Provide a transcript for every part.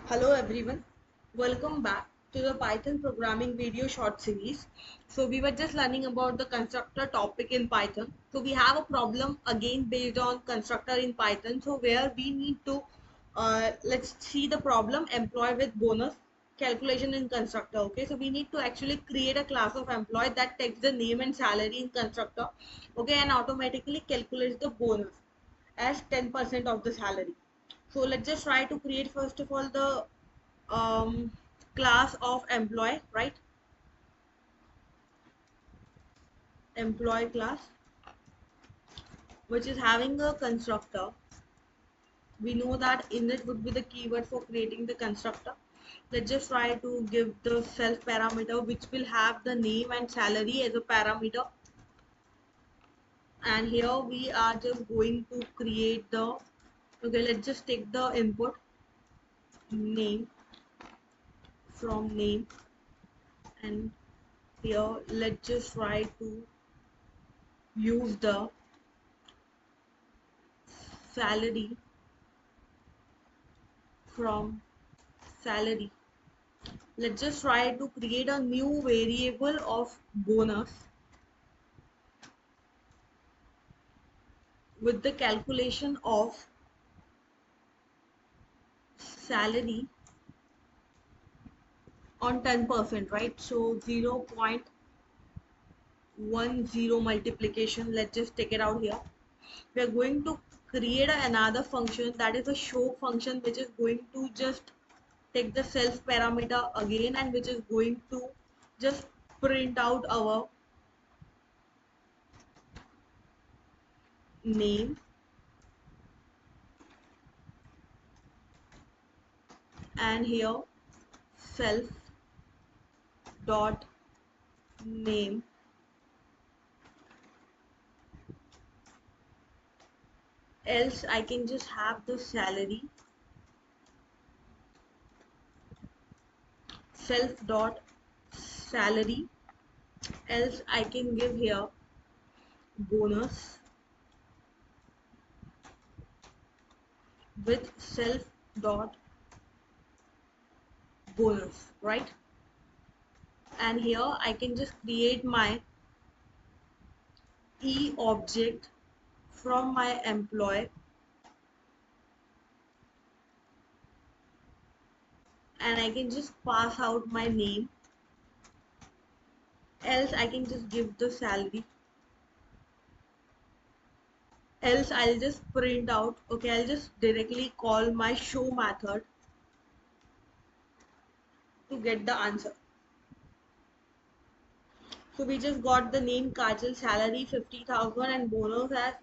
Hello everyone, welcome back to the Python programming video short series. So we were just learning about the constructor topic in Python. So we have a problem again based on constructor in Python. So where we need to let's see the problem employee with bonus calculation in constructor. Okay, so we need to actually create a class of employee that takes the name and salary in constructor. Okay, and automatically calculates the bonus as 10% of the salary. So let's just try to create first of all the class of employee, right? Employee class, which is having a constructor. We know that init would be the keyword for creating the constructor. Let's just try to give the self parameter which will have the name and salary as a parameter. And here we are just going to create the, okay, let's just take the input name from name, and here let's just try to use the salary from salary. Let's just try to create a new variable of bonus with the calculation of salary on 10%, right? So 0.10 multiplication. Let's just take it out here. We are going to create another function, that is a show function, which is going to just take the self parameter again and which is going to just print out our name and here self dot name, else I can just have the salary self dot salary, else I can give here bonus with self dot bonus, right? And here I can just create my e object from my employee, and I can just pass out my name, else I can just give the salary, else I'll just print out, okay, I'll just directly call my show method to get the answer. So we just got the name Kajal, salary 50,000 and bonus as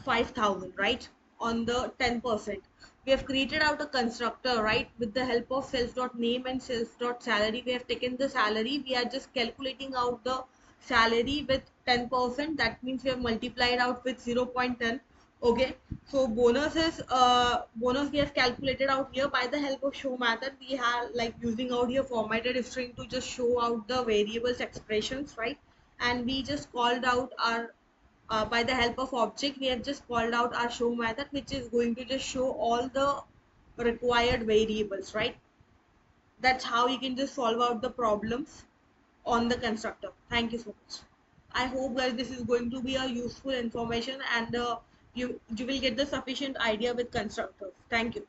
5,000, right? On the 10%. We have created out a constructor, right? With the help of self.name and self.salary, we have taken the salary. We are just calculating out the salary with 10%. That means we have multiplied out with 0.10. Okay, so bonus is bonus we have calculated out here by the help of show method. We have like using out here formatted string to just show out the variables expressions, right? And we just called out our by the help of object, we have just called out our show method, which is going to just show all the required variables, right? That's how you can just solve out the problems on the constructor. Thank you so much. I hope guys this is going to be a useful information, and you will get the sufficient idea with constructors. Thank you.